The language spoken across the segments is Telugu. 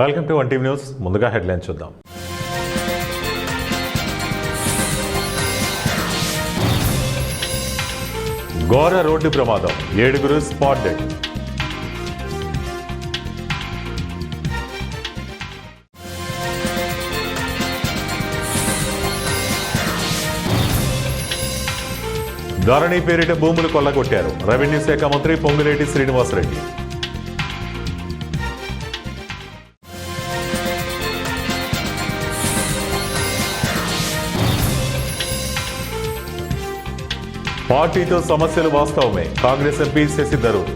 Welcome to one TV news. ముందుగా హెడ్లైన్స్ చూద్దాం. ఘోర రోడ్డు ప్రమాదం, 7 స్పాట్ డెడ్. ధరణి పేరిట భూములు కొల్లగొట్టారు, రెవెన్యూ శాఖ మంత్రి పొంగులేటి శ్రీనివాసరెడ్డి. పార్టీతో సమస్యలు వాస్తవమే, కాంగ్రెస్ ఎంపీ శశి థరూర్.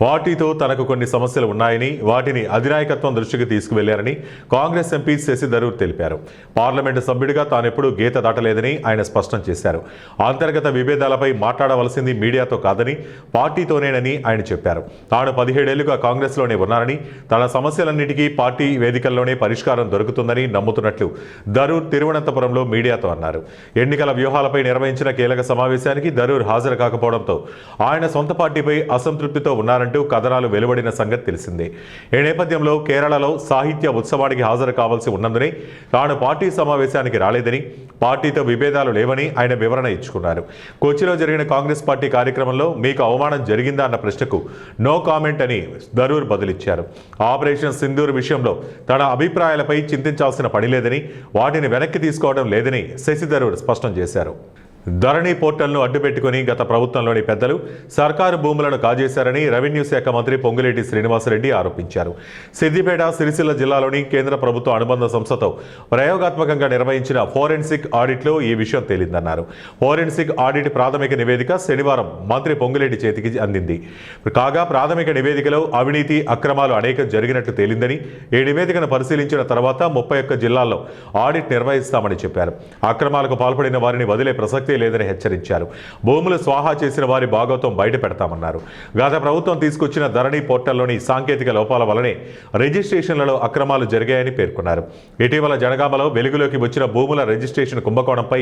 పార్టీతో తనకు కొన్ని సమస్యలు ఉన్నాయని వాటిని అధినాయకత్వం దృష్టికి తీసుకువెళ్లారని కాంగ్రెస్ ఎంపీ శశి థరూర్ తెలిపారు. పార్లమెంటు సభ్యుడిగా తానెప్పుడూ గీత దాటలేదని ఆయన స్పష్టం చేశారు. అంతర్గత విభేదాలపై మాట్లాడవలసింది మీడియాతో కాదని పార్టీతోనేనని ఆయన చెప్పారు. తాను 17 ఏళ్లుగా కాంగ్రెస్లోనే ఉన్నారని, తన సమస్యలన్నిటికీ పార్టీ వేదికల్లోనే పరిష్కారం దొరుకుతుందని నమ్ముతున్నట్లు థరూర్ తిరువనంతపురంలో మీడియాతో అన్నారు. ఎన్నికల వ్యూహాలపై నిర్వహించిన కీలక సమావేశానికి థరూర్ హాజరు కాకపోవడంతో ఆయన సొంత పార్టీపై అసంతృప్తితో ఉన్నారని కథనాలు వెలువడిన సంగతి తెలిసిందే. ఈ నేపథ్యంలో కేరళలో సాహిత్య ఉత్సవానికి హాజరు కావాల్సి ఉన్నందునే తాను పార్టీ సమావేశానికి రాలేదని, పార్టీతో విభేదాలు లేవని ఆయన వివరణ ఇచ్చుకున్నారు. కొచ్చిలో జరిగిన కాంగ్రెస్ పార్టీ కార్యక్రమంలో మీకు అవమానం జరిగిందా అన్న ప్రశ్నకు నో కామెంట్ అని థరూర్ బదులిచ్చారు. ఆపరేషన్ సింధూర్ విషయంలో తన అభిప్రాయాలపై చింతించాల్సిన పని లేదని, వాటిని వెనక్కి తీసుకోవడం లేదని శశి థరూర్ స్పష్టం చేశారు. ధరణి పోర్టల్ను అడ్డుపెట్టుకుని గత ప్రభుత్వంలోని పెద్దలు సర్కారు భూములను కాజేశారని రెవెన్యూ శాఖ మంత్రి పొంగులేటి శ్రీనివాసరెడ్డి ఆరోపించారు. సిద్దిపేట, సిరిసిల్ల జిల్లాలోని కేంద్ర ప్రభుత్వ అనుబంధ సంస్థతో ప్రయోగాత్మకంగా నిర్వహించిన ఫోరెన్సిక్ ఆడిట్లో ఈ విషయం తేలిందన్నారు. ఫోరెన్సిక్ ఆడిట్ ప్రాథమిక నివేదిక శనివారం మంత్రి పొంగులేటి చేతికి అందింది. కాగా ప్రాథమిక నివేదికలో అవినీతి, అక్రమాలు అనేకం జరిగినట్లు తేలిందని, ఈ నివేదికను పరిశీలించిన తర్వాత 31 జిల్లాల్లో ఆడిట్ నిర్వహిస్తామని చెప్పారు. అక్రమాలకు పాల్పడిన వారిని వదిలే ప్రసక్తి లేదని హెచ్చరించారు. భూములు స్వాహా చేసిన వారి భాగోతం బయట పెడతామన్నారు. గత ప్రభుత్వం తీసుకొచ్చిన ధరణి పోర్టల్లోని సాంకేతిక లోపాల వల్లనే రిజిస్ట్రేషన్లలో అక్రమాలు జరిగాయని పేర్కొన్నారు. ఇటీవల జనగామలో వెలుగులోకి వచ్చిన భూముల రిజిస్ట్రేషన్ కుంభకోణంపై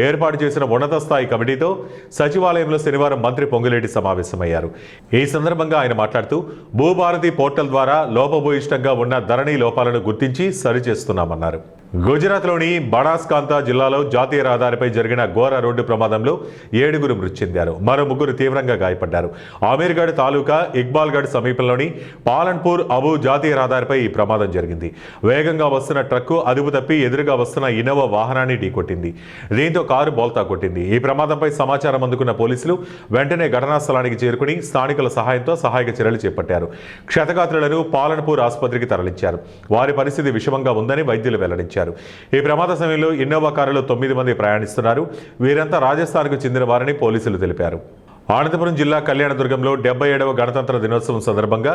ఏర్పాటు చేసిన ఉన్నత స్థాయి కమిటీతో సచివాలయంలో శనివారం మంత్రి పొంగులేటి సమావేశమయ్యారు. ఈ సందర్భంగా ఆయన మాట్లాడుతూ భూభారతి పోర్టల్ ద్వారా లోపభూయిష్టంగా ఉన్న ధరణి లోపాలను గుర్తించి సరిచేస్తున్నామన్నారు. గుజరాత్లోని బనాస్కాంతా జిల్లాలో జాతీయ రహదారిపై జరిగిన ఘోర రోడ్డు ప్రమాదంలో 7 మృతి చెందారు. మరో 3 తీవ్రంగా గాయపడ్డారు. ఆమీర్గఢ్ తాలూకా ఇక్బాల్గఢ్ సమీపంలోని పాలన్పూర్ అబు జాతీయ రహదారిపై ఈ ప్రమాదం జరిగింది. వేగంగా వస్తున్న ట్రక్కు అదుపు తప్పి ఎదురుగా వస్తున్న ఇన్నోవా వాహనాన్ని ఢీకొట్టింది. దీంతో కారు బోల్తా కొట్టింది. ఈ ప్రమాదంపై సమాచారం అందుకున్న పోలీసులు వెంటనే ఘటనా స్థలానికి చేరుకుని స్థానికుల సహాయంతో సహాయక చర్యలు చేపట్టారు. క్షతగాత్రులను పాలన్పూర్ ఆసుపత్రికి తరలించారు. వారి పరిస్థితి విషమంగా ఉందని వైద్యులు వెల్లడించారు. ఈ ప్రమాద సమయంలో ఇన్నోవా కారులో 9 మంది ప్రయాణిస్తున్నారు. వీరంతా రాజస్థాన్కు చెందిన వారని పోలీసులు తెలిపారు. అనంతపురం జిల్లా కళ్యాణదుర్గంలో 77వ గణతంత్ర దినోత్సవం సందర్భంగా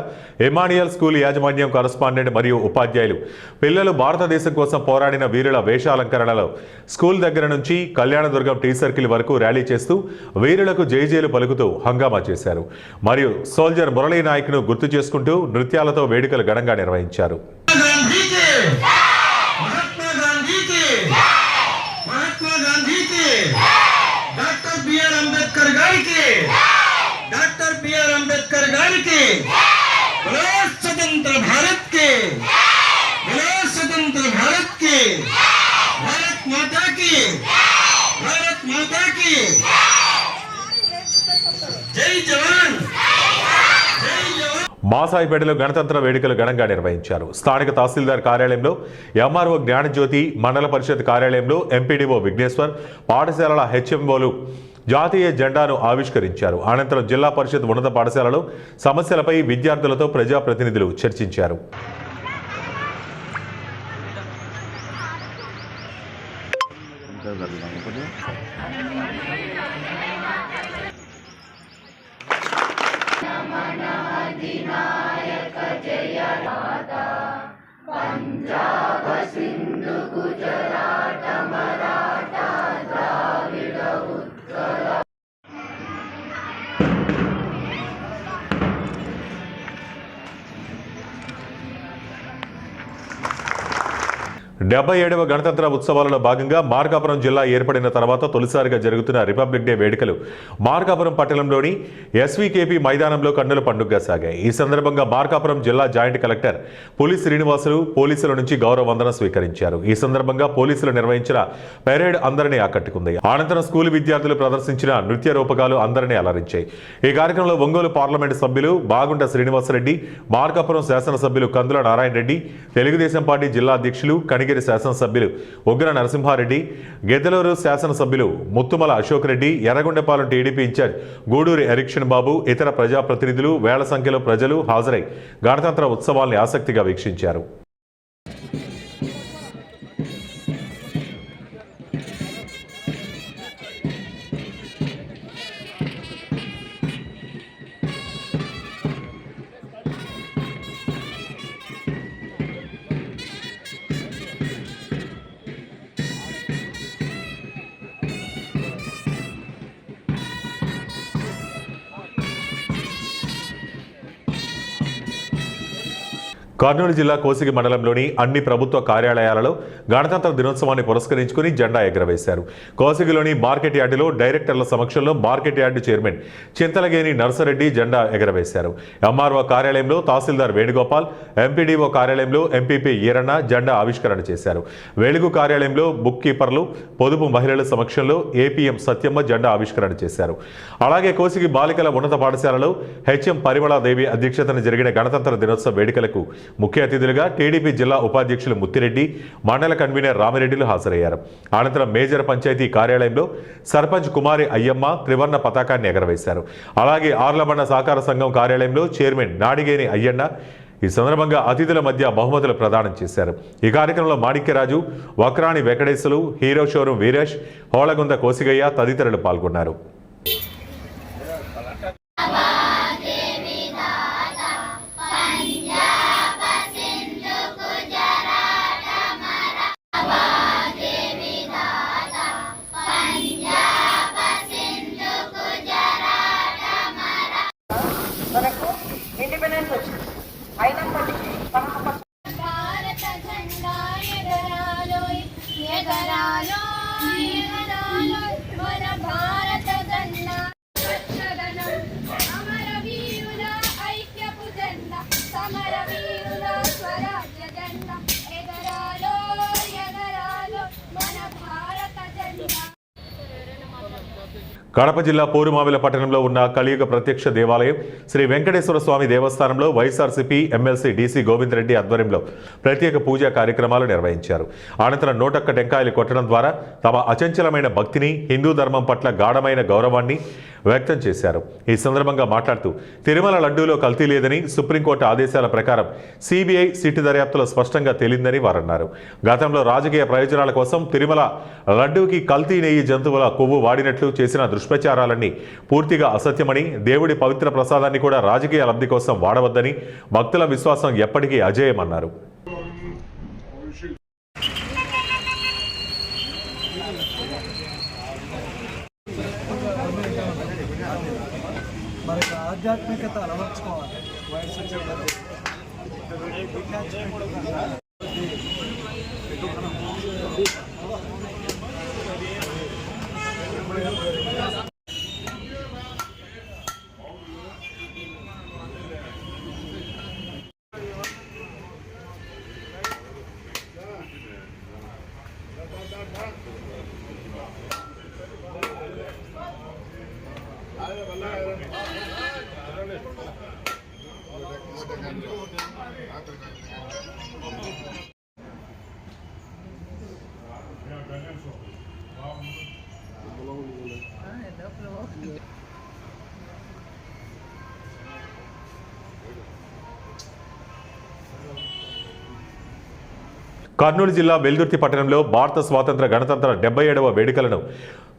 ఎమానియల్ స్కూల్ యాజమాన్యం, కరస్పాండెంట్ మరియు ఉపాధ్యాయులు పిల్లలు భారతదేశం కోసం పోరాడిన వీరుల వేషాలంకరణలో స్కూల్ దగ్గర నుంచి కళ్యాణదుర్గం టీ సర్కిల్ వరకు ర్యాలీ చేస్తూ వీరులకు జైజేలు పలుకుతూ హంగామా చేశారు. మరియు సోల్జర్ మురళీ నాయక్ను గుర్తు చేసుకుంటూ నృత్యాలతో వేడుకలు ఘనంగా నిర్వహించారు. Doctor B R. अंबेडकर गारी की बोलो स्वतंत्र भारत की, बोलो स्वतंत्र भारत की, भारत माता की, भारत माता की जय जवान, जय जवान. మాసాయిపేటలో గణతంత్ర వేడుకలు ఘనంగా నిర్వహించారు. స్థానిక తహసీల్దార్ కార్యాలయంలో ఎంఆర్ఓ జ్ఞానజ్యోతి, మండల పరిషత్ కార్యాలయంలో ఎంపీడీఓ విఘ్నేశ్వర్, పాఠశాలల హెచ్ఎంఓలు జాతీయ జెండాను ఆవిష్కరించారు. అనంతరం జిల్లా పరిషత్ ఉన్నత పాఠశాలలో సమస్యలపై విద్యార్థులతో ప్రజాప్రతినిధులు చర్చించారు. 77వ గణతంత్ర ఉత్సవాలలో భాగంగా మార్కాపురం జిల్లా ఏర్పడిన తర్వాత తొలిసారిగా జరుగుతున్న రిపబ్లిక్ డే వేడుకలు మార్కాపురం పట్టణంలోని ఎస్వీకేపీ మైదానంలో కన్నుల పండుగగా సాగాయి. ఈ సందర్భంగా మార్కాపురం జిల్లా జాయింట్ కలెక్టర్ పులి శ్రీనివాసులు పోలీసుల నుంచి గౌరవ వందనం స్వీకరించారు. ఈ సందర్భంగా పోలీసులు నిర్వహించిన పెరేడ్ అందరినీ ఆకట్టుకుంది. అనంతరం స్కూల్ విద్యార్థులు ప్రదర్శించిన నృత్య రూపకాలు అందరినీ అలరించాయి. ఈ కార్యక్రమంలో ఒంగోలు పార్లమెంటు సభ్యులు బాగుంట శ్రీనివాసరెడ్డి, మార్కాపురం శాసనసభ్యులు కందుల నారాయణ రెడ్డి, తెలుగుదేశం పార్టీ జిల్లా అధ్యక్షులు కనిగిరి శాసనసభ్యులు ఉగ్ర నరసింహారెడ్డి, గెద్దలూరు శాసనసభ్యులు ముత్తుమల అశోక్ రెడ్డి, ఎర్రగొండపాలెం టీడీపీ ఇన్ఛార్జ్ గూడూరి ఎరిక్షన్ బాబు, ఇతర ప్రజాప్రతినిధులు వేల సంఖ్యలో ప్రజలు హాజరై గణతంత్ర ఉత్సవాల్ని ఆసక్తిగా వీక్షించారు. కర్నూలు జిల్లా కోసిగి మండలంలోని అన్ని ప్రభుత్వ కార్యాలయాలలో గణతంత్ర దినోత్సవాన్ని పురస్కరించుకుని జెండా ఎగురవేశారు. కోసిగిలోని మార్కెట్ యార్డులో డైరెక్టర్ల సమక్షంలో మార్కెట్ యార్డు చైర్మన్ చింతలగేని నర్సరెడ్డి జెండా ఎగురవేశారు. ఎంఆర్ఓ కార్యాలయంలో తహసీల్దార్ వేణుగోపాల్, ఎంపీడీఓ కార్యాలయంలో ఎంపీపీ ఈరన్న జెండా ఆవిష్కరణ చేశారు. వెలుగు కార్యాలయంలో బుక్ కీపర్లు, పొదుపు మహిళల సమక్షంలో ఏపీఎం సత్యమ్మ జెండా ఆవిష్కరణ చేశారు. అలాగే కోసిగి బాలికల ఉన్నత పాఠశాలలో హెచ్ఎం పరిమళాదేవి అధ్యక్షతన జరిగిన గణతంత్ర దినోత్సవ వేడుకలకు ముఖ్య అతిథులుగా టీడీపీ జిల్లా ఉపాధ్యక్షులు ముత్తిరెడ్డి, మండల కన్వీనర్ రామిరెడ్డిలు హాజరయ్యారు. అనంతరం మేజర్ పంచాయతీ కార్యాలయంలో సర్పంచ్ కుమారి అయ్యమ్మ త్రివర్ణ పతాకాన్ని ఎగరవేశారు. అలాగే ఆర్లబండ సహకార సంఘం కార్యాలయంలో చైర్మన్ నాడిగేని అయ్యన్న ఈ సందర్భంగా అతిథుల మధ్య బహుమతులు ప్రదానం చేశారు. ఈ కార్యక్రమంలో మాణిక్యరాజు, వక్రాణి వెంకటేశ్వరు, హీరో షోరూం వీరేష్, హోళగుంద కోసిగయ్య తదితరులు పాల్గొన్నారు. మనకు ఇండిపెండెన్స్ వచ్చింది. అయినప్పటికీ భారత జెండా ఎగరాలోయ్ ఎగరాలోయ్ ఎగరాలోయ్ మన భారత జెండా రక్షదనం అమరవీరుల ఐక్యపు జెండా సమరవీరుల స్వరాజ్య జెండా ఎగరాలోయ్ ఎగరాలోయ్ మన భారత జెండా. కడప జిల్లా పోరుమామిల పట్టణంలో ఉన్న కలియుగ ప్రత్యక్ష దేవాలయం శ్రీ వెంకటేశ్వర స్వామి దేవస్థానంలో వైఎస్ఆర్సీపీ ఎమ్మెల్సీ డీసీ గోవిందరెడ్డి ఆధ్వర్యంలో ప్రత్యేక పూజా కార్యక్రమాలు నిర్వహించారు. అనంతరం 101 టెంకాయలు కొట్టడం ద్వారా తమ అచంచలమైన భక్తిని, హిందూ ధర్మం పట్ల గాఢమైన గౌరవాన్ని వ్యక్తం చేశారు. ఈ సందర్భంగా మాట్లాడుతూ తిరుమల లడ్డూలో కల్తీ లేదని సుప్రీంకోర్టు ఆదేశాల ప్రకారం సిబిఐ సిట్ దర్యాప్తులో స్పష్టంగా తేలిందని వారన్నారు. గతంలో రాజకీయ ప్రయోజనాల కోసం తిరుమల లడ్డూకి కల్తీ నెయ్యి జంతువుల కొవ్వు వాడినట్లు చేసిన దుష్ప్రచారాలన్నీ పూర్తిగా అసత్యమని, దేవుడి పవిత్ర ప్రసాదాన్ని కూడా రాజకీయ లబ్ధి కోసం వాడవద్దని, భక్తుల విశ్వాసం ఎప్పటికీ అజేయమన్నారు. మనకి ఆధ్యాత్మికత అలవర్చుకోవాలి. వయసు వచ్చే కర్నూలు జిల్లా వెల్దుర్తి పట్టణంలో భారత స్వాతంత్ర గణతంత్ర 77వ వేడుకలను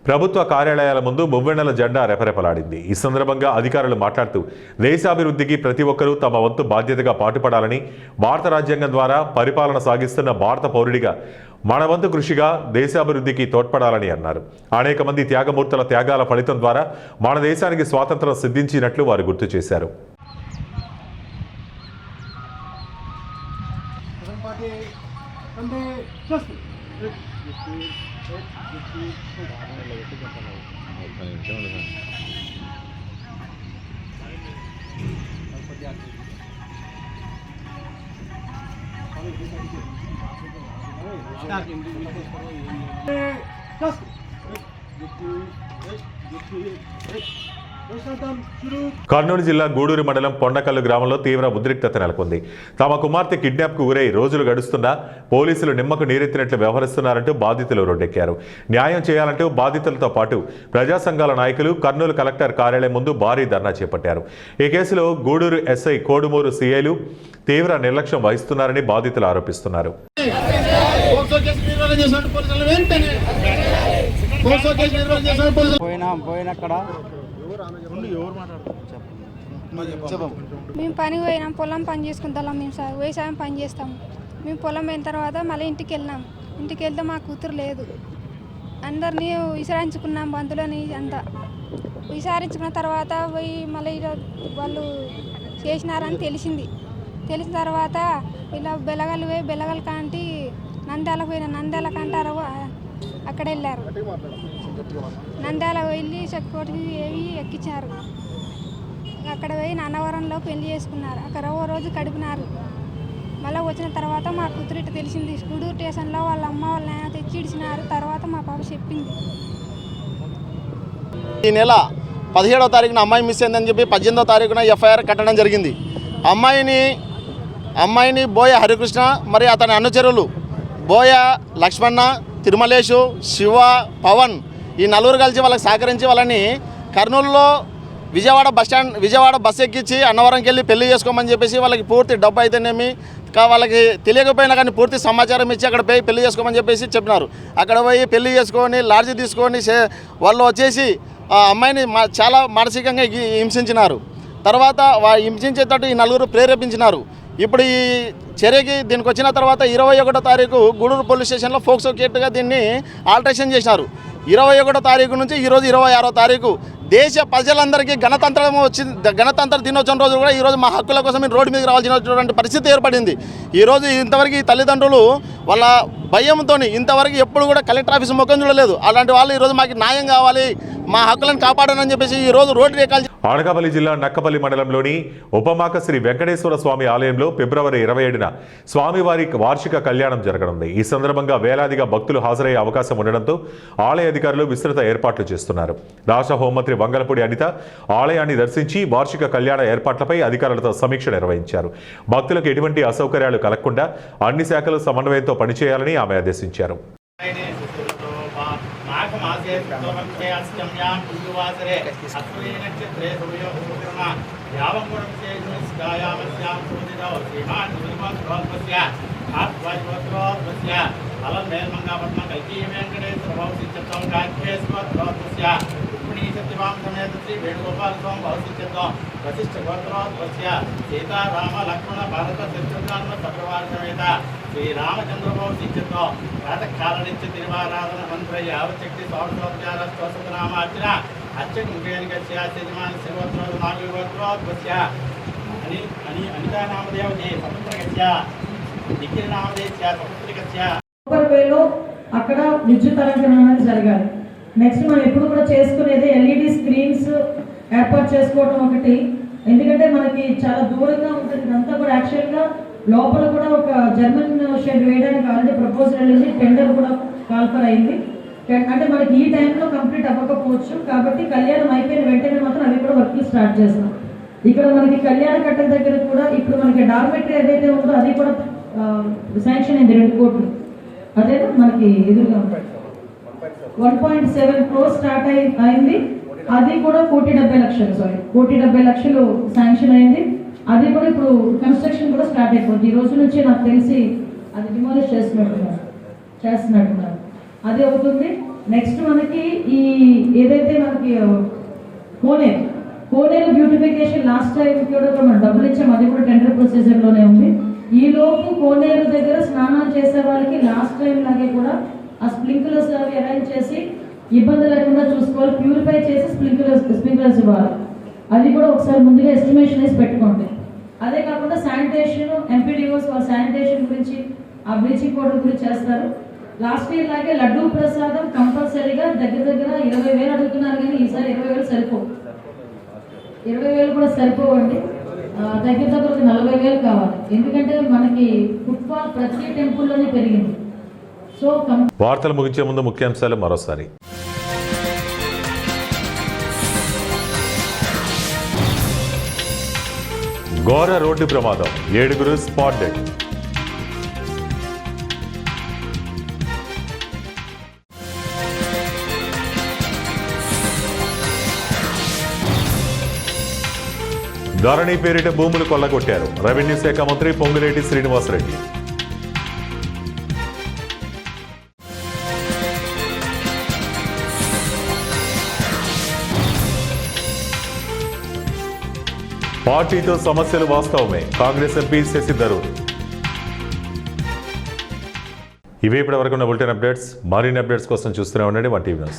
ప్రభుత్వ కార్యాలయాల ముందు మువ్వెన్నెల జెండా రెపరెపలాడింది. ఈ సందర్భంగా అధికారులు మాట్లాడుతూ దేశాభివృద్ధికి ప్రతి ఒక్కరూ తమ వంతు బాధ్యతగా పాటుపడాలని, భారత రాజ్యాంగం ద్వారా పరిపాలన సాగిస్తున్న భారత పౌరుడిగా మన వంతు కృషిగా దేశాభివృద్ధికి తోడ్పడాలని అన్నారు. అనేక మంది త్యాగమూర్తుల త్యాగాల ఫలితం ద్వారా మన దేశానికి స్వాతంత్రం సిద్ధించినట్లు వారు గుర్తు చేశారు. అంటే జస్ట్ కర్నూలు జిల్లా గూడూరు మండలం పొండకల్లు గ్రామంలో తీవ్ర ఉద్రిక్తత నెలకొంది. తమ కుమార్తె కిడ్నాప్కు గురై రోజులు గడుస్తున్నా పోలీసులు నిమ్మకు నీరెత్తినట్లు వ్యవహరిస్తున్నారంటూ బాధితులు రోడ్డెక్కారు. న్యాయం చేయాలంటూ బాధితులతో పాటు ప్రజా సంఘాల నాయకులు కర్నూలు కలెక్టర్ కార్యాలయం ముందు భారీ ధర్నా చేపట్టారు. ఈ కేసులో గూడూరు ఎస్ఐ కోడుమూరు సిఐలు తీవ్ర నిర్లక్ష్యం వహిస్తున్నారని బాధితులు ఆరోపిస్తున్నారు. మేము పని పోయినాం, పొలం పని చేసుకుంటాం. మేము వ్యవసాయం పని చేస్తాము. మేము పొలం అయిన తర్వాత మళ్ళీ ఇంటికి వెళ్ళినాం. ఇంటికి వెళ్తే మా కూతురు లేదు. అందరినీ విచారించుకున్నాం, బంధువులని అంతా విచారించుకున్న తర్వాత పోయి మళ్ళీ వాళ్ళు చేసినారని తెలిసింది. తెలిసిన తర్వాత ఇలా బెలగలు పోయి బెలగల కాంటి నంద్యాలకు పోయిన నంద్యాల కంటారు అక్కడ వెళ్ళారు. నంద్యాల వెళ్ళి చెక్కోటికి ఏవి ఎక్కించారు. అక్కడ పోయి అన్నవరంలో పెళ్లి చేసుకున్నారు. అక్కడ ఓ రోజు గడిపినారు. మళ్ళీ వచ్చిన తర్వాత మా కూతురు ఇట్లా తెలిసింది. గూడూరు స్టేషన్లో వాళ్ళ అమ్మ వాళ్ళ నాయన తెచ్చి ఇడిచినారు. తర్వాత మా పాప చెప్పింది. ఈ నెల 17వ తారీఖున అమ్మాయి మిస్ అయిందని చెప్పి 18వ తారీఖున ఎఫ్ఐఆర్ కట్టడం జరిగింది. అమ్మాయిని బోయ హరికృష్ణ మరి అతని అనుచరులు బోయ లక్ష్మణ, తిరుమలేషు, శివ, పవన్ ఈ నలుగురు కలిసి వాళ్ళకి సహకరించి వాళ్ళని కర్నూలులో విజయవాడ బస్ ఎక్కించి అన్నవరంకి వెళ్ళి పెళ్లి చేసుకోమని చెప్పేసి వాళ్ళకి పూర్తి డబ్బు అయితేనేమి వాళ్ళకి తెలియకపోయినా కానీ పూర్తి సమాచారం ఇచ్చి అక్కడ పోయి పెళ్లి చేసుకోమని చెప్పేసి చెప్పినారు. అక్కడ పోయి పెళ్లి చేసుకొని లాడ్జి తీసుకొని వాళ్ళు వచ్చేసి ఆ అమ్మాయిని చాలా మానసికంగా హింసించినారు. తర్వాత హింసించేటట్టు ఈ నలుగురు ప్రేరేపించినారు. ఇప్పుడు ఈ చర్యకి దీనికి వచ్చిన తర్వాత 21వ తారీఖు గూడూరు పోలీస్ స్టేషన్లో ఫోక్సో కేటుగా దీన్ని ఆల్టరేషన్ చేసినారు. 21వ తారీఖు నుంచి ఈరోజు 26వ తారీఖు దేశ ప్రజలందరికీ గణతంత్ర దినోత్సవం రోజు కూడా ఈరోజు మా హక్కుల కోసం రోడ్డు మీదకి రావాల్సినటువంటి పరిస్థితి ఏర్పడింది. ఈరోజు ఇంతవరకు ఈ తల్లిదండ్రులు వాళ్ళ భయంతో ఇంతవరకు ఎప్పుడు కూడా కలెక్టర్ ఆఫీస్ ముఖం చూడలేదు. అలాంటి వాళ్ళు ఈరోజు మాకు న్యాయం కావాలి, మా హక్కులను కాపాడాలని చెప్పేసి ఈరోజు రోడ్డు రేఖలు. అనకాపల్లి జిల్లా నక్కపల్లి మండలంలోని ఉపమాక శ్రీ వెంకటేశ్వర స్వామి ఆలయంలో ఫిబ్రవరి 27న స్వామివారి వార్షిక కళ్యాణం జరగనుంది. ఈ సందర్భంగా వేలాదిగా భక్తులు హాజరయ్యే అవకాశం ఉండడంతో ఆలయ అధికారులు విస్తృత ఏర్పాట్లు చేస్తున్నారు. రాష్ట్ర హోంమంత్రి వంగలపూడి అనిత ఆలయాన్ని దర్శించి వార్షిక కళ్యాణ ఏర్పాట్లపై అధికారులతో సమీక్ష నిర్వహించారు. భక్తులకు ఎటువంటి అసౌకర్యాలు కలగకుండా అన్ని శాఖలు సమన్వయంతో పనిచేయాలని ఆమె ఆదేశించారు. వేణుగోపాల స్వామి భవిష్యత్వం వశిష్ఠ గోత్రోద్వస్య సీతారామ లక్ష్మణ భారత శత్రుఘ్న సప్రవార సమేత శ్రీరామచంద్ర భవిష్యత్వం ప్రాతకాల నిత్య తిరువారాధన మంత్ర యావశక్తి సౌరోపచార స్తోత్రనామార్చన అత్యముఖేనికస్య యజమాన శివోత్ర నాగోత్రోద్వస్య అని అనితా నామదేవతే స్వతంత్రకస్య నిఖిల నామదేశ్య స్వతంత్రికస్య అక్కడ విద్యుత్ అలంకరణ అనేది జరగాలి. నెక్స్ట్ మనం ఎప్పుడు కూడా చేసుకునేది ఎల్ఈడి స్క్రీన్స్ ఏర్పాటు చేసుకోవడం ఒకటి. ఎందుకంటే మనకి చాలా దూరంగా ఉంటుంది ఇదంతా కూడా. యాక్చువల్గా లోపల కూడా ఒక జర్మన్ షెడ్ వేయడానికి ఆల్రెడీ ప్రపోజల్ వెళ్ళింది, టెండర్ కూడా కాల్ఫర్ అయింది. అంటే మనకి ఈ టైంలో కంప్లీట్ అవ్వకపోవచ్చు. కాబట్టి కళ్యాణం అయిపోయిన వెంటనే మాత్రం అవి కూడా వర్క్లు స్టార్ట్ చేస్తాం. ఇక్కడ మనకి కళ్యాణ కట్టల దగ్గర కూడా ఇప్పుడు మనకి డార్మెటరీ ఏదైతే ఉందో అది కూడా శాంక్షన్ అయింది 2 కోట్లు. అదే మనకి ఎదురుగా 1.7 crores స్టార్ట్ అయింది. అది కూడా 1,70,00,000 శాంక్షన్ అయింది. అది కూడా ఇప్పుడు కన్స్ట్రక్షన్ కూడా స్టార్ట్ అయిపోతుంది. ఈ రోజు నుంచి నాకు తెలిసి అది డిమాలిష్ చేస్తున్నట్టున్నారు. అది అవుతుంది. నెక్స్ట్ మనకి ఈ ఏదైతే మనకి కోనేరు బ్యూటిఫికేషన్ లాస్ట్ టైం కూడా మనం డబ్బులు ఇచ్చాము. అది కూడా టెండర్ ప్రొసీజర్లోనే ఉంది. ఈ లోపు కోనేరు దగ్గర స్నానాలు చేసే వాళ్ళకి లాస్ట్ టైం లాగే కూడా ఆ స్ప్రింక్లర్స్ అవి అరేంజ్ చేసి ఇబ్బంది లేకుండా చూసుకోవాలి. ప్యూరిఫై చేసి స్ప్రింక్లర్స్ ఇవ్వాలి. అది కూడా ఒకసారి ముందుగా ఎస్టిమేషన్ వేసి పెట్టుకోండి. అదే కాకుండా శానిటేషన్ ఎంపీడీఓస్ వాళ్ళ శానిటేషన్ గురించి ఆ బ్లీచింగ్ పౌడర్ గురించి చేస్తారు. లాస్ట్ ఇయర్ లాగే లడ్డూ ప్రసాదం కంపల్సరీగా దగ్గర 20,000 అడుగుతున్నారు, కానీ ఈసారి 20,000 సరిపోవు. 20,000 కూడా సరిపోవండి. దగ్గర 40,000 కావాలి. ఎందుకంటే మనకి ఫుట్బాల్ ప్రతి టెంపుల్లోనే పెరిగింది. సో వార్తలు ముగించే ముందు ముఖ్యాంశాలు మరోసారి. ఘోర రోడ్డు ప్రమాదం, 7 స్పాట్ డెడ్. ధరణి పేరిట భూములు కొల్లగొట్టారు, రెవెన్యూ శాఖ మంత్రి పొంగులేటి శ్రీనివాసరెడ్డి. పార్టీతో సమస్యలు వాస్తవమే, కాంగ్రెస్ ఎంపీ శశి థరూర్. ఇవే ఇప్పటి వరకు ఉన్న బులెటిన్ అప్డేట్స్. మరిన్ని అప్డేట్స్ కోసం చూస్తూనే ఉండండి 1 టీవీ న్యూస్.